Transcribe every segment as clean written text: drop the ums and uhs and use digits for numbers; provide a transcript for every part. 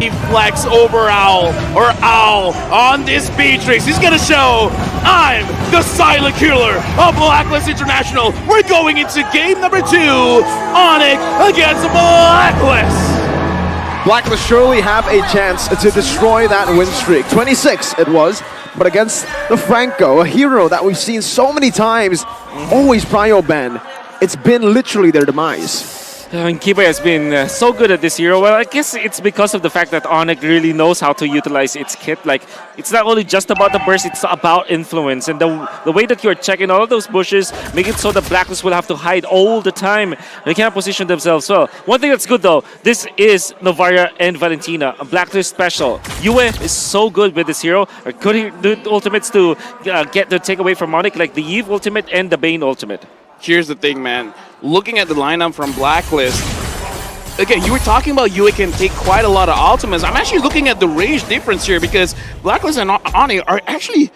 He flex over Owl, or Owl on this Beatrix. He's gonna show, I'm the silent killer of Blacklist International. We're going into game number 2, ONIC against Blacklist. Blacklist surely have a chance to destroy that win streak. 26 it was, but against the Franco, a hero that we've seen so many times, always prio ban. It's been literally their demise. And Kiba has been so good at this hero. Well, I guess it's because of the fact that ONIC really knows how to utilize its kit. Like, it's not only just about the burst, it's about influence. And the way that you're checking all of those bushes, make it so the Blacklist will have to hide all the time. They can't position themselves well. One thing that's good, though, this is Novaria and Valentina, a Blacklist special. Yue is so good with this hero. Or good ultimates to get the takeaway from ONIC, like the Eve ultimate and the Bane ultimate. Here's the thing, man. Looking at the lineup from Blacklist, again, you were talking about Yue can take quite a lot of ultimates. I'm actually looking at the range difference here because Blacklist and ONIC are actually,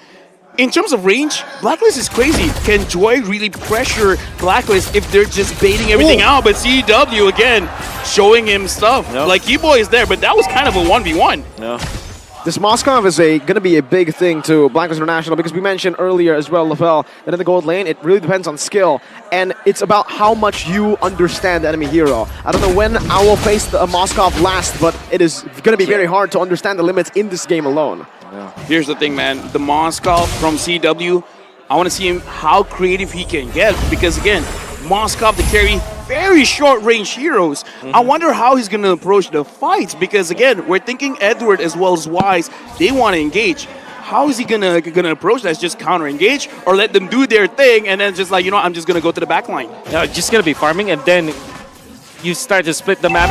in terms of range, Blacklist is crazy. Can Joy really pressure Blacklist if they're just baiting everything out? But CW, again, showing him stuff. Yep. Like, Keyboy is there, but that was kind of a 1v1. Yeah. This Moskov is going to be a big thing to Blacklist International because we mentioned earlier as well, Lafell, that in the gold lane, it really depends on skill. And it's about how much you understand the enemy hero. I don't know when Owl faced a Moskov last, but it is going to be very hard to understand the limits in this game alone. Yeah. Here's the thing, man. The Moskov from CW, I want to see him how creative he can get because, again, Moskov, the carry, very short-range heroes. I wonder how he's going to approach the fights because, again, we're thinking Edward as well as Wise, they want to engage. How is he gonna approach that? Just counter-engage or let them do their thing and then just like, you know, I'm just going to go to the back line? Yeah, just going to be farming and then you start to split the map.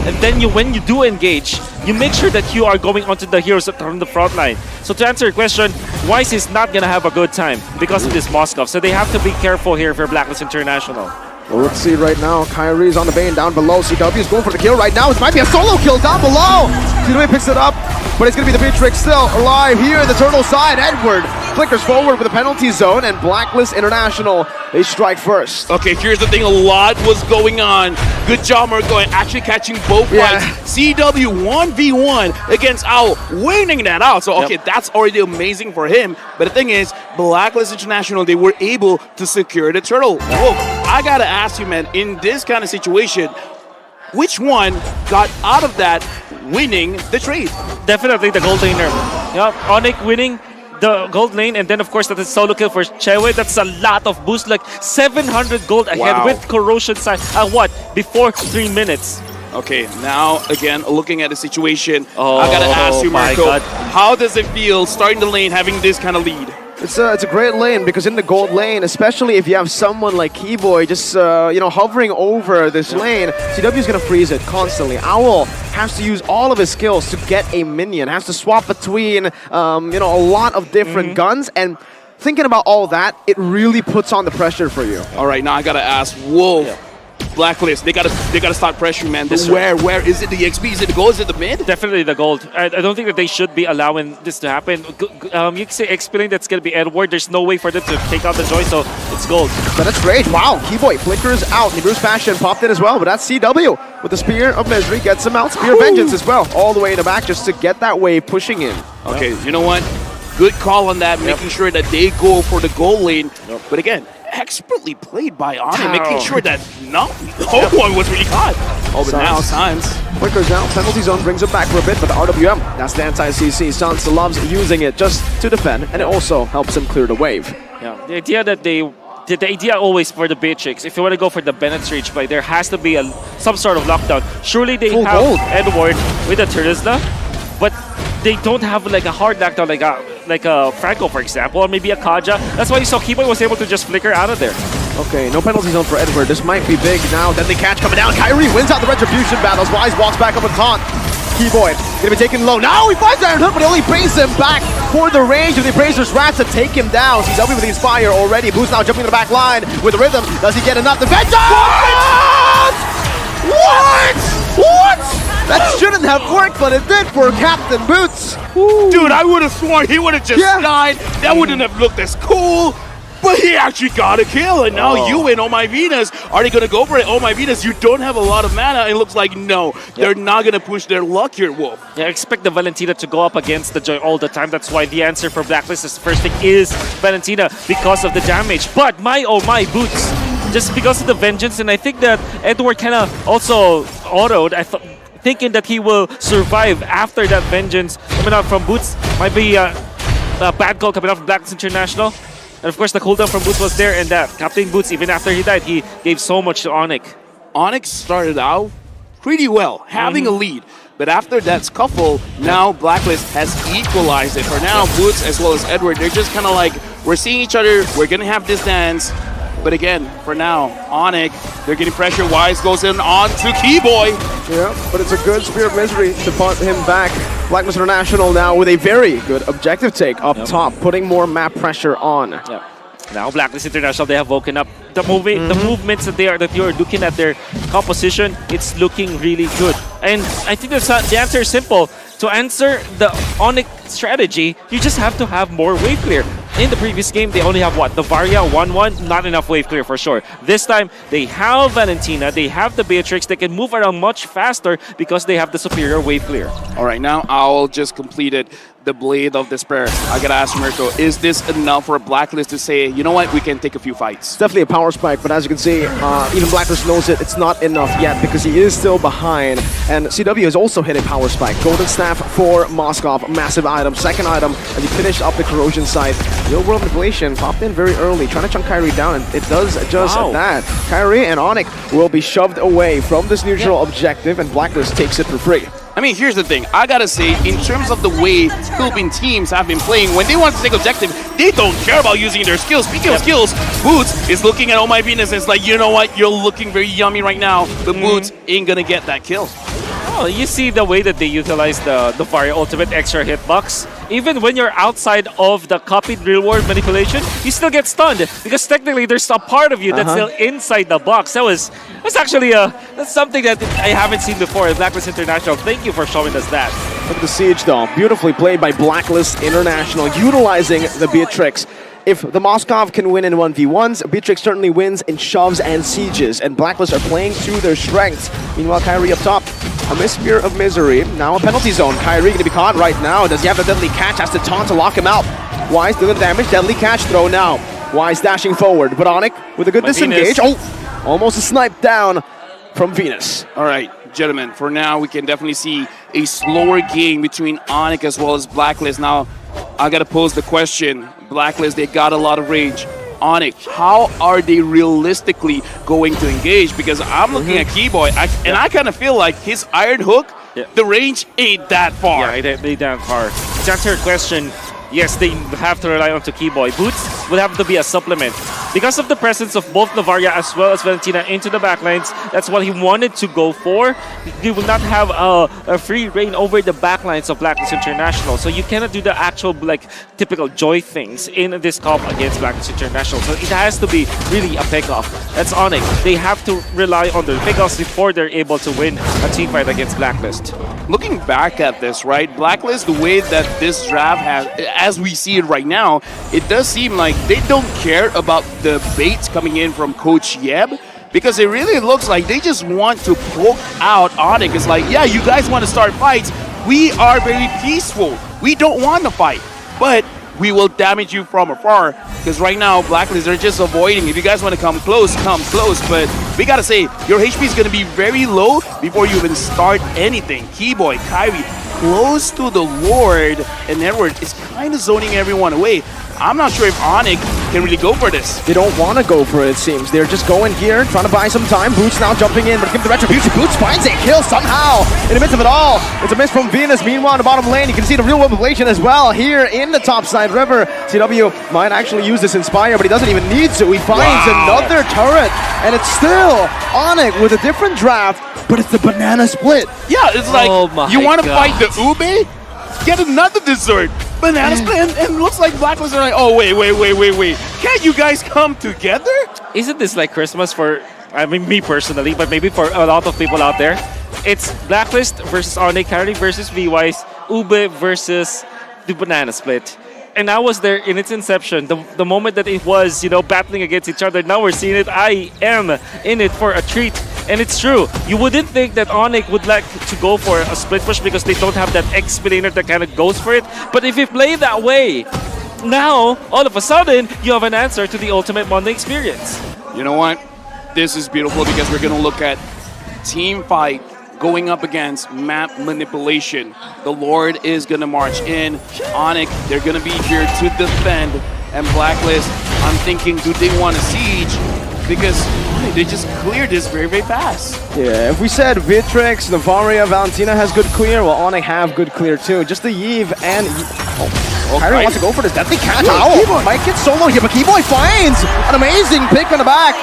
And then when you do engage, you make sure that you are going onto the heroes that are on the front line. So to answer your question, Wise is not going to have a good time because of this Moskov. So they have to be careful here for Blacklist International. Well, let's see right now. Kyrie's on the Bane down below. CW is going for the kill right now. It might be a solo kill down below. CW picks it up, but it's going to be the Beatrix still alive here in the turtle side. Edward flickers forward with a penalty zone, and Blacklist International, they strike first. Okay, here's the thing. A lot was going on. Good job, Marco, actually catching both fights. CW 1v1 against Owl, winning that out. So, okay, that's already amazing for him. But the thing is, Blacklist International, they were able to secure the turtle. Whoa, I gotta ask you, man, in this kind of situation, which one got out of that winning the trade? Definitely the gold laner. Yeah, ONIC winning the gold lane, and then of course that is solo kill for Chewe. That's a lot of boost, like 700 gold ahead with corrosion side. What? Before 3 minutes. Okay, now again, looking at the situation, I gotta ask you, Marco, how does it feel starting the lane having this kind of lead? It's a great lane because in the gold lane, especially if you have someone like Keyboy just you know, hovering over this lane, CW is gonna freeze it constantly. Owl has to use all of his skills to get a minion, has to swap between you know, a lot of different guns, and thinking about all that, it really puts on the pressure for you. All right, now I gotta ask, Blacklist, they gotta start pressuring, man. Where is it? The XP? Is it the gold? Is it the mid? Definitely the gold. I don't think that they should be allowing this to happen. You can say explain that's gonna be Edward. There's no way for them to take out the Joy, so it's gold. But that's great. Wow, Keyboy flickers out. Bruce Passion popped in as well, but that's CW with the Spear of Misery, gets him out. Spear of Vengeance as well, all the way in the back just to get that wave pushing in. Okay, you know what? Good call on that, making sure that they go for the goal lane. But again, expertly played by ONIC, making sure that no one was really caught. Oh, but now Sans flickers out, penalty zone brings it back for a bit, but the RWM, that's the anti-CC. Sans loves using it just to defend, and it also helps him clear the wave. Yeah, the idea that the idea always for the Beatrix, if you want to go for the Bennett's Reach play, there has to be some sort of lockdown. Surely they have Edward with a Terizla, but they don't have like a hard lockdown like a Franco, for example, or maybe a Kaja. That's why you saw Keyboy was able to just flicker out of there. Okay, no penalty zone for Edward. This might be big now. Deadly catch coming down. Kyrie wins out the Retribution battles. Wise walks back up with taunt. Keyboy gonna be taken low. Now he finds Iron Hook, but he only brings him back for the range of the Appraiser's Wrath to take him down. CW with the Inspire already. Boost now jumping to the back line with the rhythm. Does he get enough? The Vengeance! What? That shouldn't have worked, but it did for Captain Boots. Dude, I would have sworn he would have just died. That wouldn't have looked as cool. but he actually got a kill, and now you win. Oh my Venus, are they gonna go for it? Oh my Venus, you don't have a lot of mana. It looks like no, they're not gonna push their luck here, Wolf. Yeah, expect the Valentina to go up against the Joy all the time. That's why the answer for Blacklist's first pick is Valentina because of the damage. But my oh my Boots, just because of the vengeance, and I think that Edward kind of also autoed. Thinking that he will survive after that vengeance coming out from Boots. Might be a bad call coming out from Blacklist International. And of course, the cooldown from Boots was there, and that Captain Boots, even after he died, he gave so much to ONIC. ONIC started out pretty well, having a lead. But after that scuffle, now Blacklist has equalized it. For now, Boots as well as Edward, they're just kind of like, we're seeing each other, we're going to have this dance. But again, for now, ONIC, they're getting pressure. Wise goes in on to Keyboy. Yeah, but it's a good Spear of Misery to punt him back. Blacklist International now with a very good objective take up top, putting more map pressure on. Yep. Now Blacklist International, they have woken up. The movements that you're looking at their composition, it's looking really good. And I think the answer is simple. To answer the ONIC strategy, you just have to have more wave clear. In the previous game, they only have what? The Varia 1-1, not enough wave clear for sure. This time, they have Valentina, they have the Beatrix, they can move around much faster because they have the superior wave clear. All right, now Owl just completed the Blade of Despair. I gotta ask Mirko, is this enough for a Blacklist to say, you know what, we can take a few fights? It's definitely a power spike, but as you can see, even Blacklist knows it. It's not enough yet because he is still behind. And CW has also hit a power spike. Golden Staff for Moskov, massive item. Second item, as he finished up the corrosion site. Real World Manipulation popped in very early, trying to chunk Kyrie down, and it does just that. Kyrie and ONIC will be shoved away from this neutral objective, and Blacklist takes it for free. I mean, here's the thing. I gotta say, in terms of the way Philippine teams have been playing, when they want to take objective, they don't care about using their skills. Speaking of skills, Boots is looking at Oh My Venus and it's like, you know what, you're looking very yummy right now, but Boots ain't gonna get that kill. Oh, you see the way that they utilize the Varia ultimate extra hitbox. Even when you're outside of the copied real world manipulation, you still get stunned because technically there's a part of you that's still inside the box. That's actually that's something that I haven't seen before in Blacklist International. Thank you for showing us that. Look at the siege though, beautifully played by Blacklist International, utilizing the Beatrix. If the Moskov can win in 1v1s, Beatrix certainly wins in shoves and sieges, and Blacklist are playing to their strengths. Meanwhile, Kyrie up top, a Spear of Misery, now a penalty zone. Kyrie going to be caught right now. Does he have the deadly catch? Has to taunt to lock him out. Wise doing the damage, deadly catch throw now. Wise dashing forward, but ONIC with a good disengage. Oh, almost a snipe down from Venus. All right, gentlemen, for now, we can definitely see a slower game between ONIC as well as Blacklist. Now, I got to pose the question. Blacklist, they got a lot of range. ONIC, how are they realistically going to engage? Because I'm looking at Keyboy, and I kind of feel like his Iron Hook, the range ain't that far. Yeah, it ain't that far. To answer your question, yes, they have to rely on Keyboy. Boots will have to be a supplement. Because of the presence of both Navaria as well as Valentina into the backlines, that's what he wanted to go for. He will not have a free reign over the backlines of Blacklist International. So you cannot do the actual typical Joy things in this comp against Blacklist International. So it has to be really a pickoff. That's ONIC. They have to rely on their pickoffs before they're able to win a team fight against Blacklist. Looking back at this, right, Blacklist, the way that this draft has, as we see it right now, it does seem like they don't care about the baits coming in from Coach Yeb, because it really looks like they just want to poke out ONIC. It's like, yeah, you guys want to start fights. We are very peaceful. We don't want to fight, but we will damage you from afar. Because right now, Blacklist, they're just avoiding. If you guys want to come close, come close. But we got to say, your HP is going to be very low before you even start anything. Keyboy, Kyrie, close to the Lord, and Edward is kind of zoning everyone away. I'm not sure if ONIC can really go for this. They don't want to go for it, it seems. They're just going here, trying to buy some time. Boots now jumping in, but give the retribution. Boots finds a kill somehow in the midst of it all. It's a miss from Venus. Meanwhile, in the bottom lane, you can see the real world population as well here in the topside river. CW might actually use this Inspire, but he doesn't even need to. He finds another turret, and it's still ONIC with a different draft, but it's the banana split. Yeah, it's like, you want to fight the Ube? Get another dessert. Banana split, and looks like Blacklist are like, oh, wait. Can't you guys come together? Isn't this like Christmas for, I mean, me personally, but maybe for a lot of people out there? It's Blacklist versus ONIC, Kyrie versus VWise, Ube versus the banana split. And I was there in its inception, the moment that it was, you know, battling against each other. Now we're seeing it. I am in it for a treat. And it's true. You wouldn't think that ONIC would like to go for a split push because they don't have that X-Planer that kind of goes for it. But if you play that way, now, all of a sudden, you have an answer to the ultimate Monday experience. You know what? This is beautiful because we're going to look at team fight going up against map manipulation. The Lord is going to march in. ONIC, they're going to be here to defend. And Blacklist, I'm thinking, do they want a siege? Because they just cleared this very, very fast. Yeah, if we said Vitrix, Navaria, Valentina has good clear, well, ONIC have good clear too. Just the Yves and... Kyrie wants to go for this deathly catch. Owl might get solo here, but Keyboy finds an amazing pick on the back.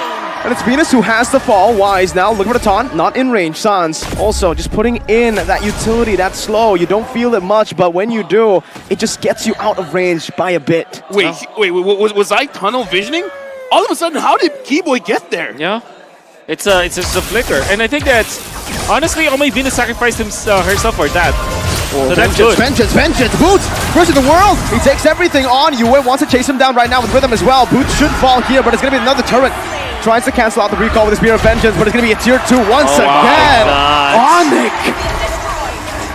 And it's Venus who has the fall. Wise now looking for the taunt, not in range. Sans also just putting in that utility, that slow. You don't feel it much, but when you do, it just gets you out of range by a bit. Wait, was I tunnel visioning? All of a sudden, how did Keyboy get there? Yeah, it's just a flicker. And I think that, honestly, Omei Venus sacrificed herself for that. Oh, so that's good. Vengeance, Boots, first in the world. He takes everything on. Yue wants to chase him down right now with Rhythm as well. Boots should fall here, but it's going to be another turret. Tries to cancel out the recall with the Spear of Vengeance, but it's going to be a tier 2 once again. ONIC!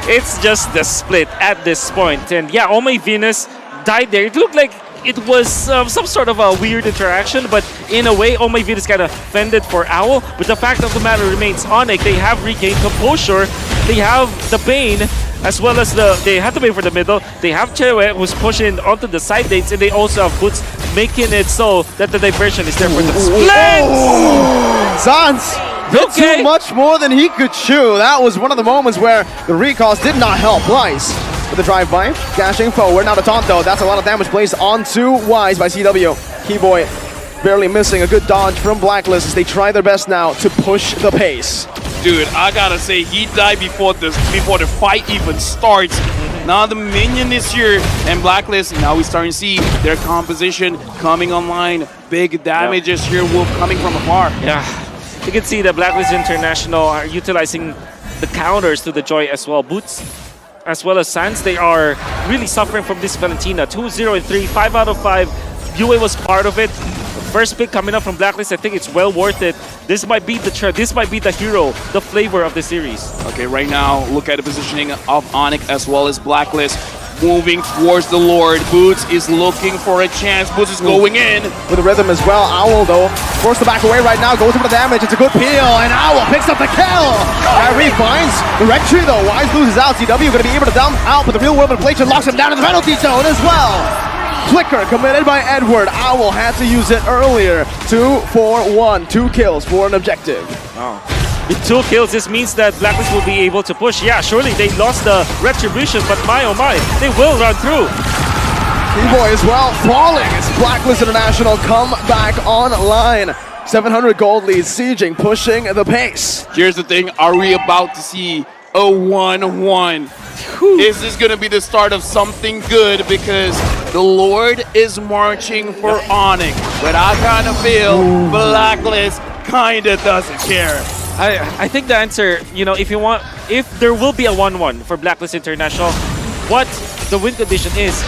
It's just the split at this point. And yeah, Omei Venus died there. It looked like it was some sort of a weird interaction, but in a way, Omei Venus kind of fended for Owl. But the fact of the matter remains, ONIC, they have regained composure. They have the Bane, as well as they have the Bane for the middle. They have Chewe, who's pushing onto the side lanes, and they also have Boots, making it so that the diversion is there for the split. Sans did too much more than he could chew. That was one of the moments where the recalls did not help. Wise with the drive-by, dashing forward. Now the taunt though, that's a lot of damage placed onto Wise by CW. Keyboy barely missing a good dodge from Blacklist as they try their best now to push the pace. Dude, I gotta say, he died before the fight even starts. Now the minion is here, and Blacklist, now we're starting to see their composition coming online. Big damages here, Wolf coming from afar. Yeah, you can see that Blacklist International are utilizing the counters to the Joy as well. Boots, as well as Sans, they are really suffering from this Valentina. 2-0 and 3, 5 out of 5. Yue was part of it. First pick coming up from Blacklist, I think it's well worth it. This might be this might be the hero, the flavor of the series. Okay, right now, look at the positioning of ONIC as well as Blacklist. Moving towards the Lord. Boots is looking for a chance. Boots is going in. With the Rhythm as well. Owl, though, forced to back away right now. Goes for the damage. It's a good peel. And Owl picks up the kill. Kyrie finds the red tree, though. Wise loses out. CW going to be able to dump out, but the real world inflation locks him down in the penalty zone as well. Flicker committed by Edward. Owl had to use it earlier. 2-4-1. 2 kills for an objective. Wow. With 2 kills, this means that Blacklist will be able to push. Yeah, surely they lost the retribution, but my oh my, they will run through. Keyboy as well, falling as Blacklist International come back online. 700 gold leads, sieging, pushing the pace. Here's the thing, are we about to see a 1-1? Is this going to be the start of something good? Because the Lord is marching for ONIC, but I kind of feel Blacklist kind of doesn't care. I think the answer, you know, if there will be a 1-1 for Blacklist International, what the win condition is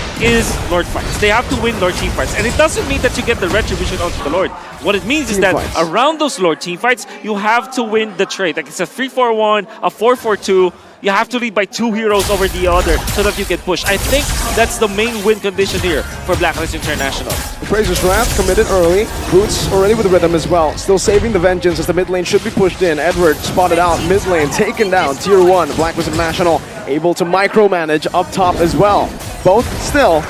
Lord fights. They have to win Lord team fights. And it doesn't mean that you get the retribution onto the Lord. What it means is that around those Lord team fights, you have to win the trade. Like it's a 3-4-1, a 4-4-2. You have to lead by 2 heroes over the other so that you can push. I think that's the main win condition here for Blacklist International. The Fraser's Wrath committed early. Boots already with the Rhythm as well. Still saving the Vengeance as the mid lane should be pushed in. Edward spotted out, mid lane taken down. Tier 1, Blacklist International able to micromanage up top as well. Both still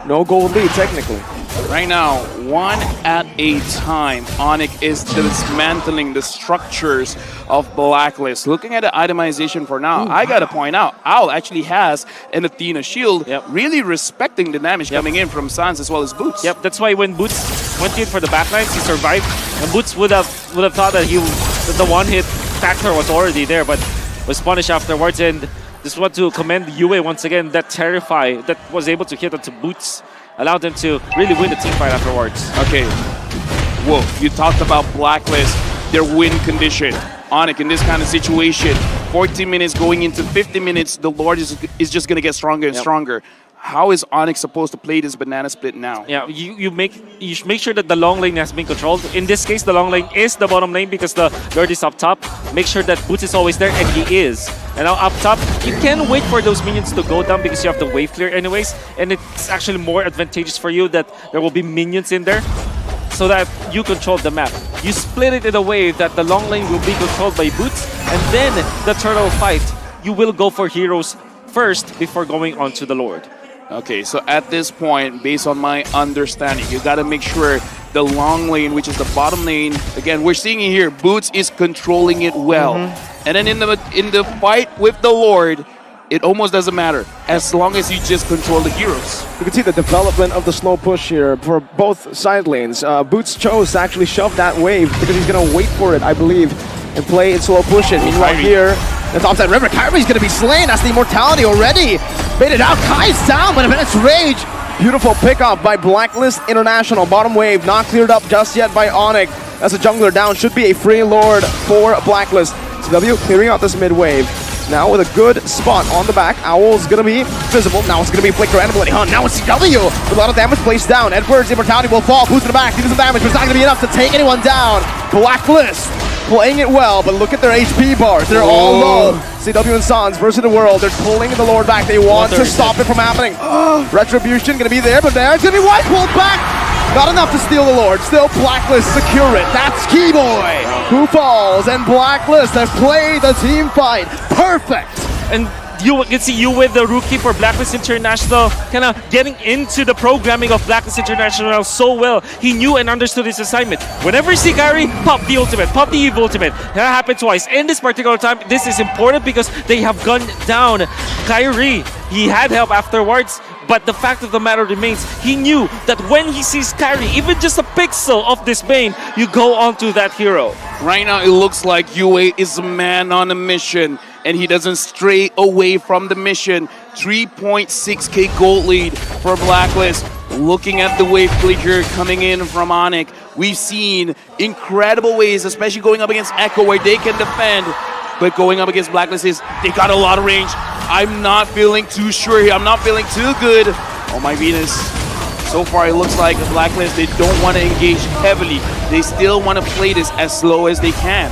no gold lead technically. Right now, one at a time, ONIC is dismantling the structures of Blacklist. Looking at the itemization for now, I gotta point out, Owl actually has an Athena shield, really respecting the damage coming in from Sans as well as Boots. Yep, that's why when Boots went in for the backlines, he survived, and Boots would have thought that the one-hit factor was already there, but was punished afterwards. And just want to commend Yue once again, that Terrify that was able to hit onto Boots. Allowed them to really win the team fight afterwards. Okay, whoa, you talked about Blacklist, their win condition. ONIC in this kind of situation, 14 minutes going into 50 minutes, the Lord is just going to get stronger and stronger. how is ONIC supposed to play this banana split now? Yeah, you should make sure that the long lane has been controlled. In this case, the long lane is the bottom lane because the Lord is up top. Make sure that Boots is always there, and he is. And now up top, you can wait for those minions to go down because you have the wave clear anyways, and it's actually more advantageous for you that there will be minions in there so that you control the map. You split it in a way that the long lane will be controlled by Boots, and then the turtle fight, you will go for heroes first before going on to the Lord. Okay, so at this point, based on my understanding, you got to make sure the long lane, which is the bottom lane, again, we're seeing it here, Boots is controlling it well. And then in the fight with the Lord, it almost doesn't matter as long as you just control the heroes. You can see the development of the slow push here for both side lanes. Boots chose to actually shove that wave because he's going to wait for it, I believe, and play it slow push it. Meanwhile here, the topside river, Kyrie's going to be slain. That's the immortality already. Baited out, Kai's down, but it's Rage. Beautiful pickup by Blacklist International. Bottom wave not cleared up just yet by ONIC. That's a jungler down. Should be a free Lord for Blacklist. CW clearing out this mid wave. Now with a good spot on the back. Owl's going to be visible. Now it's going to be Flicker and Bloody Hunt. Now it's CW with a lot of damage placed down. Edward's immortality will fall. Boost in the back. Doing some damage, but it's not going to be enough to take anyone down. Blacklist playing it well, but look at their HP bars. They're all low. CW and Sans versus the world. They're pulling the Lord back. They want to stop it from happening. Retribution going to be there, but there's going to be White pulled back. Not enough to steal the Lord. Still Blacklist secure it. That's Keyboy who falls, and Blacklist has played the team fight perfect. And you can see you with the rookie for Blacklist International kind of getting into the programming of Blacklist International so well. He knew and understood his assignment. Whenever you see Kyrie, pop the ultimate, pop the Eve ultimate. That happened twice. In this particular time, this is important because they have gunned down Kyrie. He had help afterwards, but the fact of the matter remains, he knew that when he sees Kyrie, even just a pixel of this Bane, you go on to that hero. Right now, it looks like UA is a man on a mission, and he doesn't stray away from the mission. 3.6k gold lead for Blacklist. Looking at the wave clicker coming in from ONIC, we've seen incredible ways, especially going up against Echo, where they can defend. But going up against Blacklist is, they got a lot of range. I'm not feeling too sure here. I'm not feeling too good. Oh my Venus. So far, it looks like Blacklist, they don't want to engage heavily. They still want to play this as slow as they can.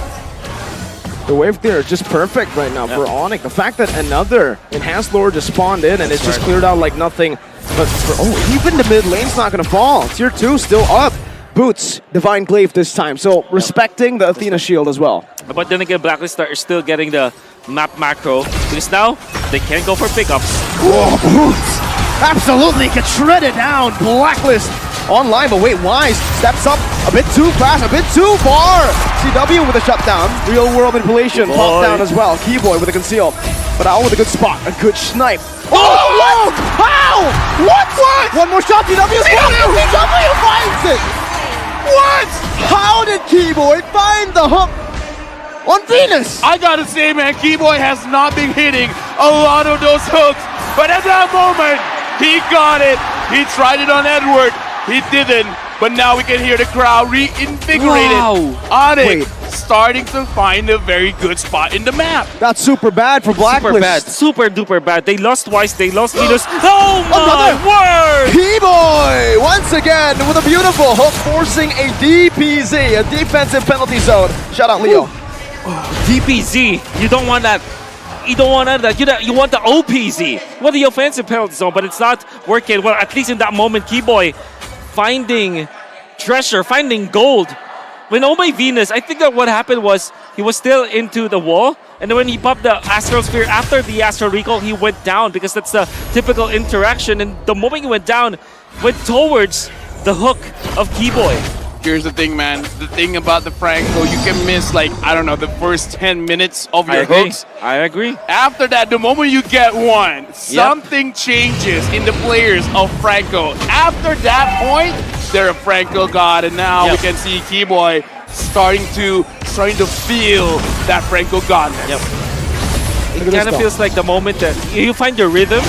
The wave clear is just perfect right now for ONIC. The fact that another enhanced lord just spawned in and it's just cleared out like nothing. But for, even the mid lane's not going to fall. Tier 2 still up. Boots, Divine Glaive this time. So respecting the Athena shield as well. But then again, Blacklist are still getting the map macro because now they can go for pickups. Whoa, Boots! Absolutely gets shredded down. Blacklist online, but wait, Wise steps up a bit too fast, a bit too far. CW with a shutdown. Real world manipulation. Pop down as well. Keyboy with a conceal. But Owl with a good spot, a good snipe. Oh, what? How? What? One more shot, CW. CW finds it. What? How did Keyboy find the hook on Venus? I gotta say, man, Keyboy has not been hitting a lot of those hooks, but at that moment, he got it. He tried it on Edward. He didn't, but now we can hear the crowd reinvigorated. ONIC starting to find a very good spot in the map. That's super bad for Blacklist. Super bad, super duper bad. They lost twice, they lost Venus. Oh my word! Keyboy once again with a beautiful hook, forcing a DPZ, a defensive penalty zone. Shout out Leo. DPZ, you don't want that. You don't want that. You want the OPZ. Well, the offensive penalty zone, but it's not working. Well, at least in that moment, Keyboy finding treasure, finding gold. When Oh My Venus, I think that what happened was he was still into the wall, and then when he popped the Astral Sphere after the Astral Recall, he went down because that's the typical interaction. And the moment he went down, went towards the hook of Keyboy. Here's the thing, man. The thing about the Franco, you can miss, like, I don't know, the first 10 minutes of your hooks. I agree. After that, the moment you get one, something changes in the players of Franco. After that point, they're a Franco god, and now we can see Keyboy starting to feel that Franco godness. It kind of feels like the moment that you find your rhythm,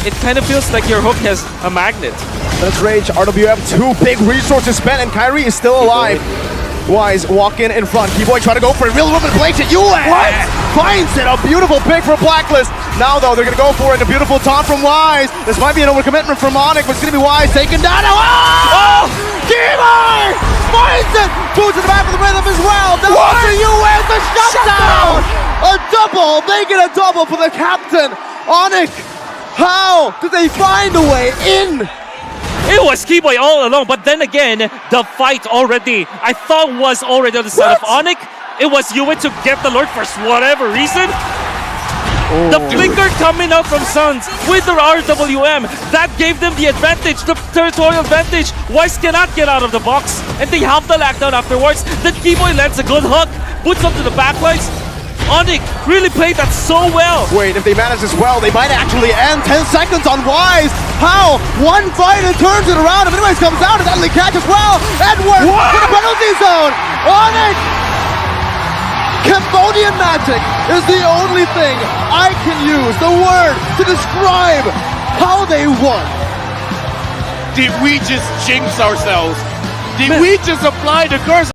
it kind of feels like your hook has a magnet. That's Rage. RWM, 2 big resources spent, and Kyrie is still alive. Wise walking in front. Keyboy trying to go for it. Real woman plays it. US finds it. A beautiful pick for Blacklist. Now though, they're gonna go for it. A beautiful taunt from Wise. This might be an overcommitment from ONIC, but it's gonna be Wise taken down. Oh! Keyboy finds it. Goes to the back of the rhythm as well. Now for US, the shutdown. A double. Make it a double for the captain. ONIC. How did they find a way in? It was Keyboy all along, but then again, the fight already, I thought was already on the side of ONIC. It was Yue to get the Lord for whatever reason. The flicker coming out from Suns with their RWM, that gave them the advantage, the territorial advantage. Wise cannot get out of the box, and they have the lockdown afterwards. Then Keyboy lands a good hook, puts up to the backlines. ONIC really played that so well. Wait, if they manage this well, they might actually end. 10 seconds on Wise. How? One fight and turns it around. If anyways comes out, and Deadly catch as well. Edward to the penalty zone. ONIC. Cambodian magic is the only thing I can use, the word, to describe how they won. Did we just jinx ourselves? Did we just apply the curse?